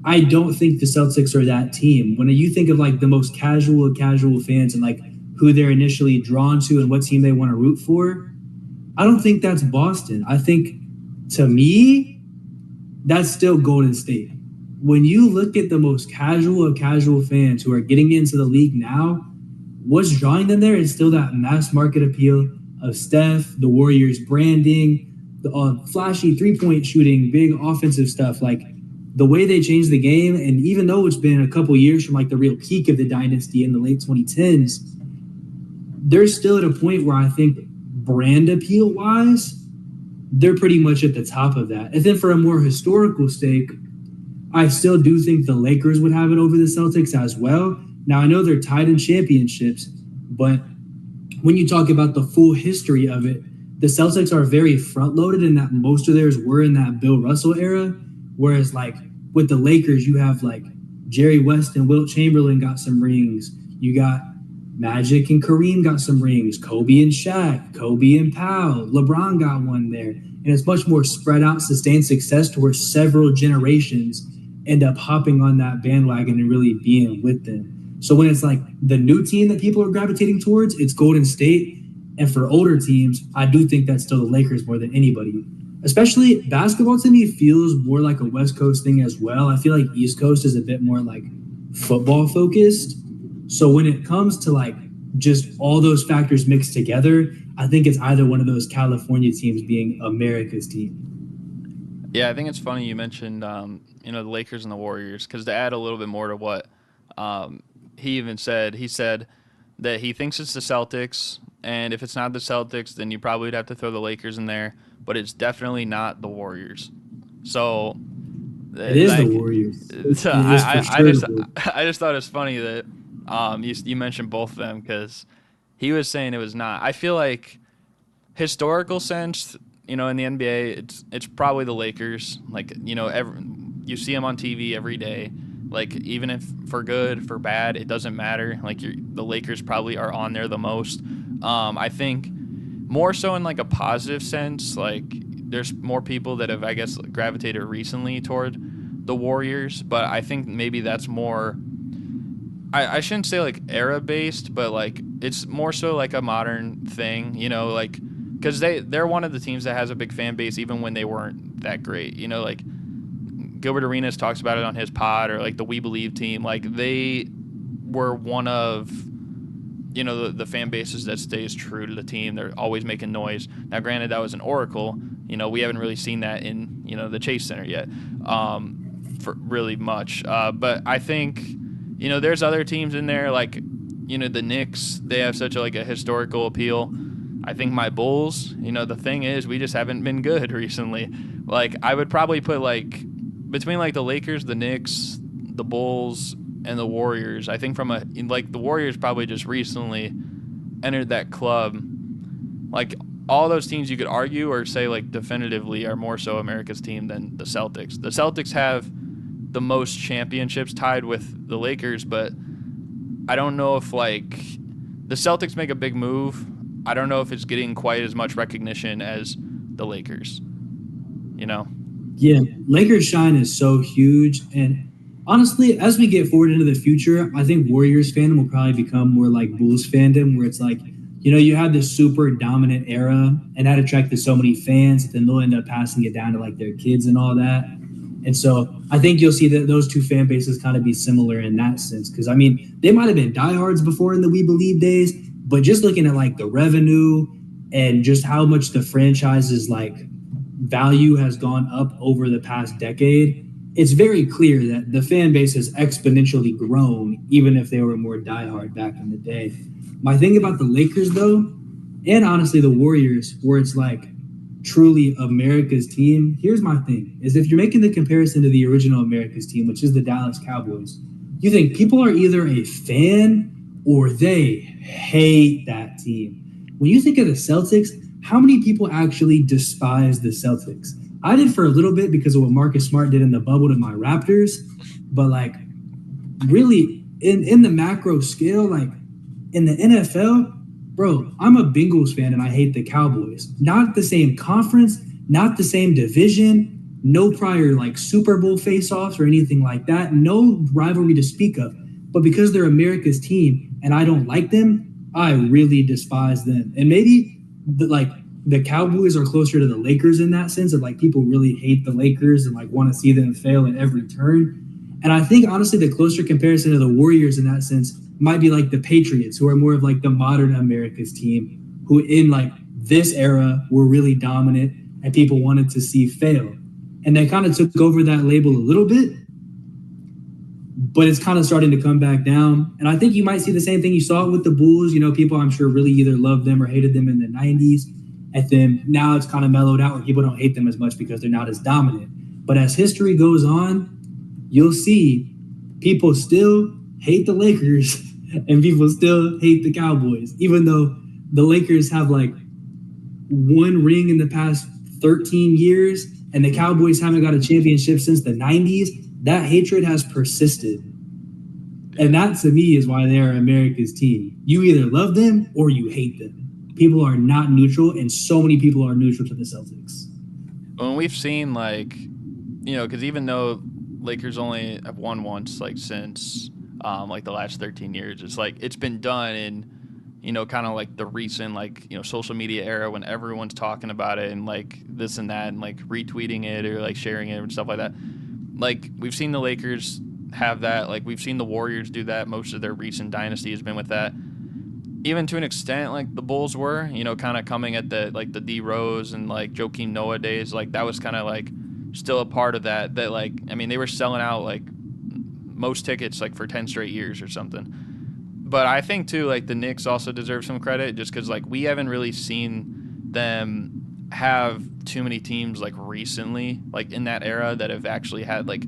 I don't think the Celtics are that team. When you think of the most casual fans and who they're initially drawn to and what team they want to root for, I don't think that's Boston. I think, to me, that's still Golden State. When you look at the most casual of casual fans who are getting into the league now, what's drawing them there is still that mass market appeal of Steph, the Warriors branding, the flashy three-point shooting, big offensive stuff. The way they changed the game, and even though it's been a couple years from the real peak of the dynasty in the late 2010s, they're still at a point where I think brand appeal-wise, they're pretty much at the top of that. And then for a more historical stake, I still do think the Lakers would have it over the Celtics as well. Now, I know they're tied in championships, but when you talk about the full history of it, the Celtics are very front-loaded in that most of theirs were in that Bill Russell era, whereas with the Lakers, you have Jerry West and Wilt Chamberlain got some rings. You got Magic and Kareem got some rings. Kobe and Shaq, Kobe and Powell. LeBron got one there. And it's much more spread out, sustained success to where several generations end up hopping on that bandwagon and really being with them. So when it's the new team that people are gravitating towards, it's Golden State. And for older teams, I do think that's still the Lakers more than anybody. Especially basketball to me feels more like a West Coast thing as well. I feel East Coast is a bit more football focused. So when it comes to just all those factors mixed together, I think it's either one of those California teams being America's team. Yeah, I think it's funny you mentioned, the Lakers and the Warriors, because to add a little bit more to what he even said, he said that he thinks it's the Celtics, and if it's not the Celtics, then you probably would have to throw the Lakers in there, but it's definitely not the Warriors. So it is the Warriors. I just thought it was funny that you mentioned both of them because he was saying it was not. I feel historical sense, in the NBA, it's probably the Lakers. You see them on TV every day. Even if for good, for bad, it doesn't matter. The Lakers probably are on there the most. I think more so in a positive sense. There's more people that have, I guess, gravitated recently toward the Warriors, but I think maybe that's more. I shouldn't say era based, but it's more so a modern thing. Because they're one of the teams that has a big fan base even when they weren't that great. Gilbert Arenas talks about it on his pod, or the We Believe team. They were one of the fan bases that stays true to the team. They're always making noise. Now, granted, that was an Oracle. We haven't really seen that in the Chase Center yet, for really much. But I think there's other teams in there the Knicks. They have such a historical appeal. I think my Bulls. The thing is, we just haven't been good recently. I would probably put between the Lakers, the Knicks, the Bulls, and the Warriors. I think the Warriors probably just recently entered that club. all those teams you could argue or say like definitively are more so America's team than the Celtics. The Celtics have the most championships tied with the Lakers, but I don't know if like the Celtics make a big move. I don't know if it's getting quite as much recognition as the Lakers, you know? Yeah, Lakers shine is so huge. And honestly, as we get forward into the future, I think Warriors fandom will probably become more like Bulls fandom, where it's like, you have this super dominant era and that attracted so many fans, then they'll end up passing it down to like their kids and all that. And so I think you'll see that those two fan bases kind of be similar in that sense. Because, I mean, they might have been diehards before in the We Believe days, but just looking at like the revenue and just how much the franchise's like value has gone up over the past decade, it's very clear that the fan base has exponentially grown, even if they were more diehard back in the day. My thing about the Lakers, though, and honestly the Warriors, where it's like truly America's team, here's my thing, is if you're making the comparison to the original America's team, which is the Dallas Cowboys, you think people are either a fan or they hate that team. When you think of the Celtics, how many people actually despise the Celtics? I did for a little bit because of what Marcus Smart did in the bubble to my Raptors, but like really in the macro scale, like in the NFL, bro, I'm a Bengals fan and I hate the Cowboys. Not the same conference, not the same division, no prior like Super Bowl face-offs or anything like that, no rivalry to speak of. But because they're America's team and I don't like them, I really despise them. And maybe the Cowboys are closer to the Lakers in that sense of like people really hate the Lakers and like want to see them fail at every turn. And I think honestly the closer comparison to the Warriors in that sense might be like the Patriots, who are more of like the modern America's team, who in like this era were really dominant and people wanted to see fail. And they kind of took over that label a little bit, but it's kind of starting to come back down. And I think you might see the same thing you saw with the Bulls. People I'm sure really either loved them or hated them in the 90s. And then now it's kind of mellowed out where people don't hate them as much because they're not as dominant. But as history goes on, you'll see people still hate the Lakers and people still hate the Cowboys, even though the Lakers have like one ring in the past 13 years and the Cowboys haven't got a championship since the 90s. That hatred has persisted. And that to me is why they're America's team. You either love them or you hate them. People are not neutral, and so many people are neutral to the Celtics. When we've seen because even though Lakers only have won once since the last 13 years, it's like it's been done in kind of like the recent social media era when everyone's talking about it and like this and that and like retweeting it or like sharing it and stuff like that. Like we've seen the Lakers have that, like we've seen the Warriors do that. Most of their recent dynasty has been with that. Even to an extent, like the Bulls were, kind of coming at the D Rose and like Joakim Noah days, like that was kind of like still a part of that. That they were selling out like most tickets like for 10 straight years or something. But I think too, like the Knicks also deserve some credit just because like we haven't really seen them have too many teams like recently, like in that era that have actually had like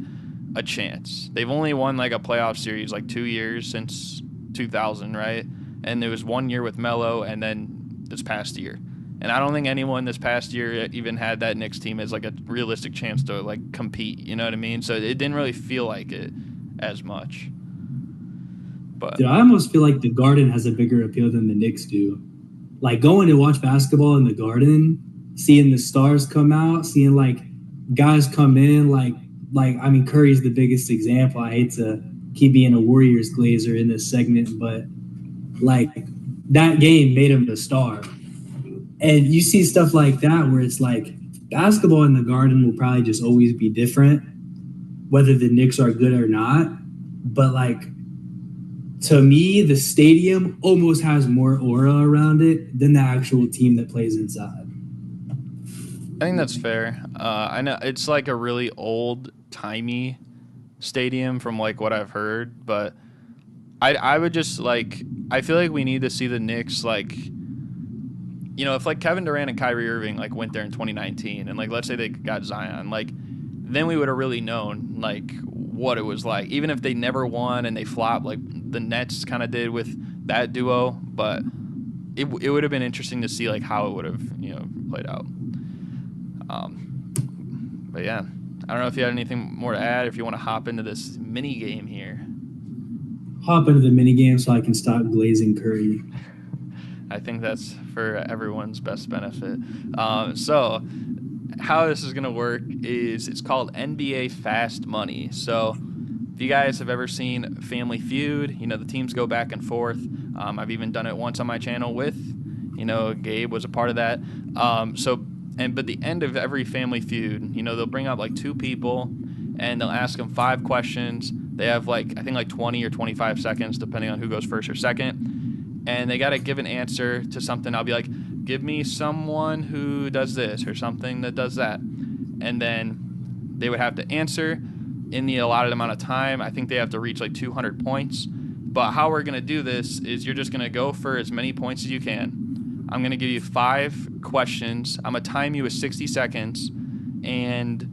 a chance. They've only won like a playoff series like 2 years since 2000, right? And there was 1 year with Melo, and then this past year. And I don't think anyone this past year even had that Knicks team as like a realistic chance to like compete. You know what I mean? So it didn't really feel like it as much. But dude, I almost feel like the Garden has a bigger appeal than the Knicks do. Like going to watch basketball in the Garden, seeing the stars come out, seeing like guys come in, Curry's the biggest example. I hate to keep being a Warriors glazer in this segment, but like that game made him a star. And you see stuff like that where it's like basketball in the Garden will probably just always be different, whether the Knicks are good or not. But like to me, the stadium almost has more aura around it than the actual team that plays inside. I think that's fair. I know it's like a really old-timey stadium from like what I've heard, but I would just like I feel like we need to see the Knicks if like Kevin Durant and Kyrie Irving like went there in 2019 and like let's say they got Zion, like then we would have really known like what it was like, even if they never won and they flopped like the Nets kind of did with that duo. But it would have been interesting to see like how it would have played out. But yeah, I don't know if you had anything more to add. If you want to hop into this mini game here. Hop into the mini game so I can stop glazing Curry. I think that's for everyone's best benefit. So how this is going to work is it's called NBA Fast Money. So if you guys have ever seen Family Feud, the teams go back and forth. I've even done it once on my channel with, Gabe was a part of that. But the end of every Family Feud, they'll bring up like two people and they'll ask them 5 questions. They have I think 20 or 25 seconds, depending on who goes first or second. And they got to give an answer to something. I'll be like, give me someone who does this or something that does that. And then they would have to answer in the allotted amount of time. I think they have to reach 200 points. But how we're going to do this is you're just going to go for as many points as you can. I'm going to give you 5 questions. I'm going to time you with 60 seconds. And,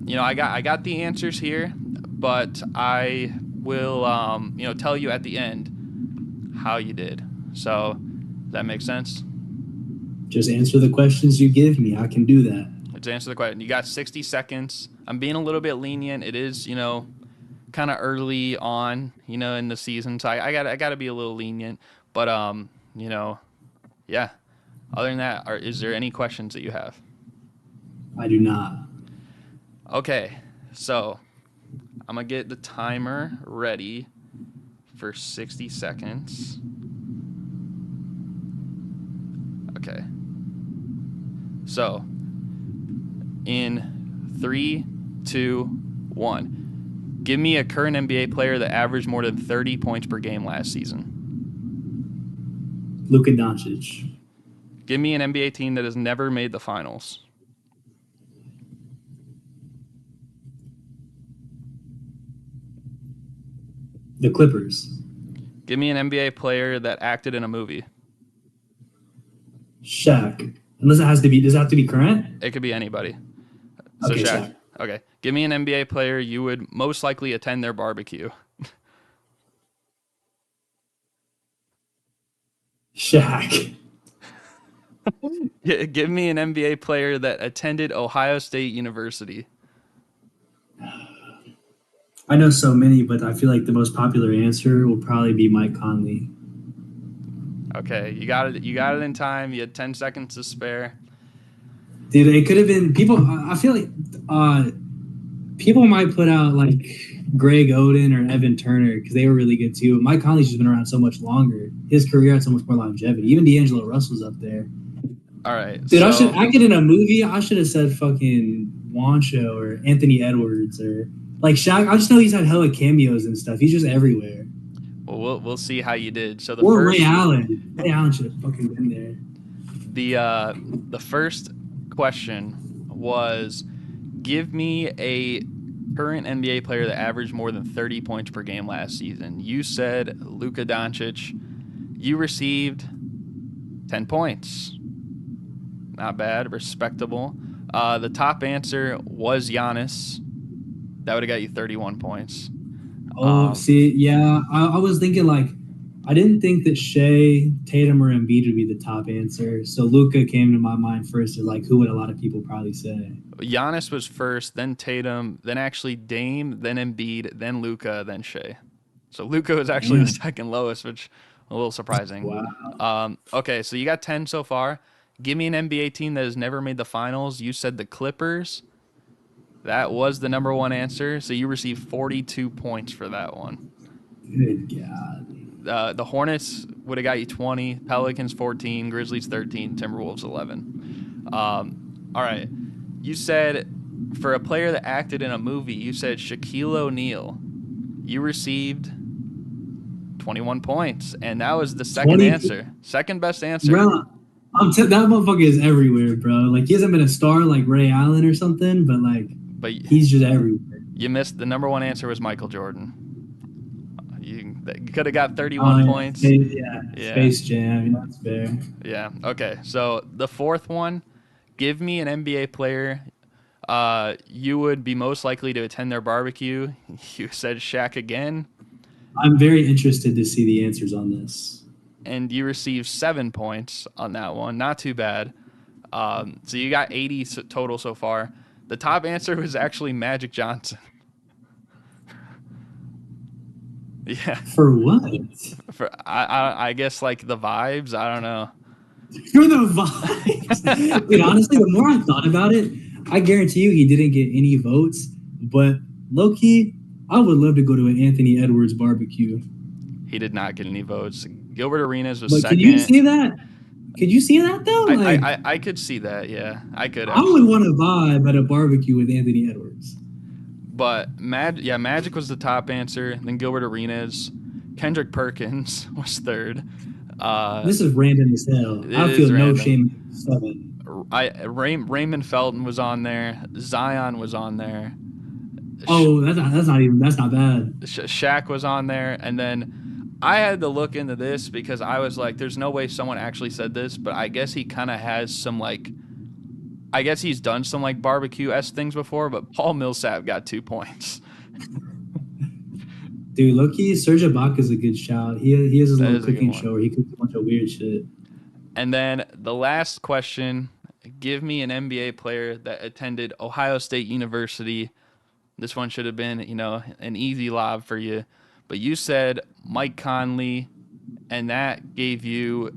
I got the answers here, but I will, tell you at the end how you did. So does that make sense? Just answer the questions you give me. I can do that. Let's answer the question. You got 60 seconds. I'm being a little bit lenient. It is, kind of early on, in the season. So I got to be a little lenient. But, yeah. Other than that, is there any questions that you have? I do not. Okay. So I'm going to get the timer ready for 60 seconds. Okay. So, in 3, 2, 1. Give me a current NBA player that averaged more than 30 points per game last season. Luka Doncic. Give me an NBA team that has never made the finals. The Clippers. Give me an NBA player that acted in a movie. Shaq. Unless it has to be, does it have to be current? It could be anybody. So Okay, Shaq. Okay. Give me an NBA player you would most likely attend their barbecue. Shaq. Give me an NBA player that attended Ohio State University. I know so many, but I feel like the most popular answer will probably be Mike Conley. Okay, you got it. You got it in time. You had 10 seconds to spare. Dude, it could have been people. I feel like people might put out like Greg Oden or Evan Turner because they were really good too. Mike Conley's just been around so much longer. His career had so much more longevity. Even D'Angelo Russell's up there. All right, dude. I should acted in a movie. I should have said fucking Juancho or Anthony Edwards or like Shaq. I just know he's had hella cameos and stuff. He's just everywhere. Well, we'll see how you did. So Ray Allen. Ray Allen should have fucking been there. The first question was, give me a current NBA player that averaged more than 30 points per game last season. You said Luka Doncic. You received 10 points. Not bad, respectable. The top answer was Giannis. That would have got you 31 points. I was thinking like, I didn't think that Shea, Tatum, or Embiid would be the top answer. So Luka came to my mind first as like, who would a lot of people probably say? Giannis was first, then Tatum, then actually Dame, then Embiid, then Luka, then Shea. So Luka was actually the second lowest, which a little surprising. Wow. Okay, so you got 10 so far. Give me an NBA team that has never made the finals. You said the Clippers. That was the number one answer. So you received 42 points for that one. Good God. The Hornets would have got you 20, Pelicans 14, Grizzlies 13, Timberwolves 11. All right. You said for a player that acted in a movie, you said Shaquille O'Neal. You received 21 points, and that was the second answer. Second best answer. Bro, that motherfucker is everywhere, bro. Like, he hasn't been a star like Ray Allen or something, but he's just everywhere. You missed. The number one answer was Michael Jordan. You could have got 31 points. Space Jam. That's fair. Yeah. Okay. So the fourth one, give me an NBA player you would be most likely to attend their barbecue. You said Shaq again. I'm very interested to see the answers on this. and you received 7 points on that one. Not too bad. So you got 80 total so far. The top answer was actually Magic Johnson. Yeah. For what? For I guess like the vibes. I don't know. For the vibes. Dude, honestly, the more I thought about it, I guarantee you he didn't get any votes. But low-key, I would love to go to an Anthony Edwards barbecue. He did not get any votes. Gilbert Arenas was But second. Can you see that? Could you see that though? I could see that. Yeah, I could. I would want to vibe at a barbecue with Anthony Edwards. But Magic was the top answer. Then Gilbert Arenas, Kendrick Perkins was third. This is random as hell. I feel no shame. 7. Raymond Felton was on there. Zion was on there. Oh, that's not bad. Shaq was on there, and then I had to look into this because I was like, "There's no way someone actually said this," but I guess he kind of has some like. I guess he's done some like barbecue-esque things before, but Paul Millsap got 2 points. Dude, low-key, Serge Ibaka's a good shout. He has his little cooking show where he cooks a bunch of weird shit. And then the last question, give me an NBA player that attended Ohio State University. This one should have been, an easy lob for you. But you said Mike Conley, and that gave you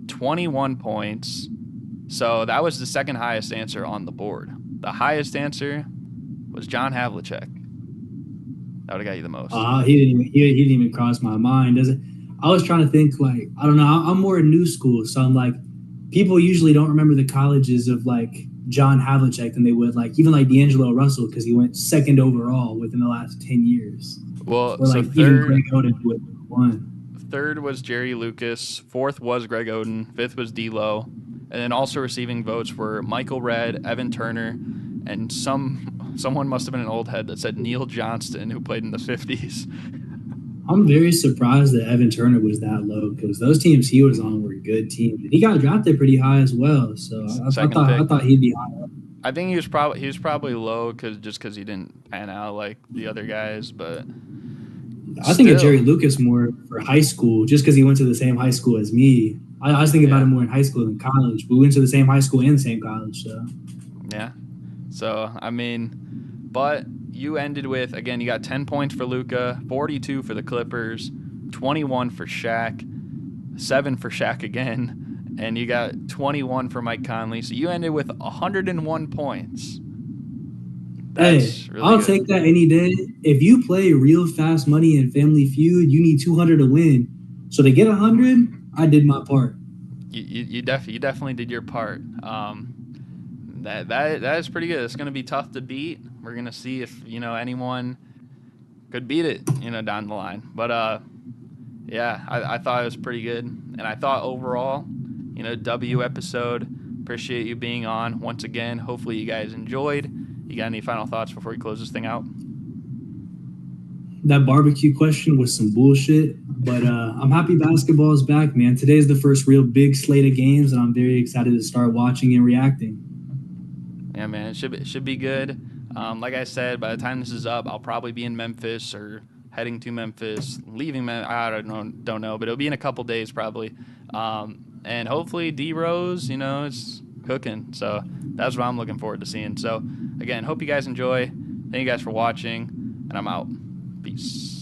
21 points. So that was the second highest answer on the board. The highest answer was John Havlicek. That would have got you the most. He didn't even cross my mind. I was trying to think like, I don't know. I'm more new school, so I'm like, people usually don't remember the colleges of like John Havlicek than they would like even like D'Angelo Russell because he went second overall within the last 10 years. Well, or like even Greg Oden would won. Third was Jerry Lucas. Fourth was Greg Oden. Fifth was D'Lo. And then also receiving votes were Michael Redd, Evan Turner, and someone must have been an old head that said Neil Johnston, who played in the 50s. I'm very surprised that Evan Turner was that low because those teams he was on were good teams. And he got drafted pretty high as well, so I thought he'd be high up. I think he was probably low because he didn't pan out like the other guys, but I think of Jerry Lucas more for high school just because he went to the same high school as me. I was thinking about him more in high school than college. We went to the same high school and the same college, so. Yeah. So, I mean, but you ended with, again, you got 10 points for Luka, 42 for the Clippers, 21 for Shaq, 7 for Shaq again, and you got 21 for Mike Conley. So you ended with 101 points. That's really I'll good. take that any day. If you play real fast money in Family Feud, you need 200 to win. So to get 100, I did my part. You definitely did your part. That is pretty good. It's going to be tough to beat. We're going to see if anyone could beat it down the line. But I thought it was pretty good, and I thought overall, W episode. Appreciate you being on once again. Hopefully you guys enjoyed. You got any final thoughts before we close this thing out? That barbecue question was some bullshit, but I'm happy basketball is back, man. Today is the first real big slate of games, and I'm very excited to start watching and reacting. Yeah, man, it should be good. Like I said, by the time this is up, I'll probably be in Memphis or heading to Memphis, leaving Memphis. I don't know, but it'll be in a couple days probably. And hopefully D-Rose, it's cooking. So that's what I'm looking forward to seeing. So again, hope you guys enjoy. Thank you guys for watching, and I'm out. Peace.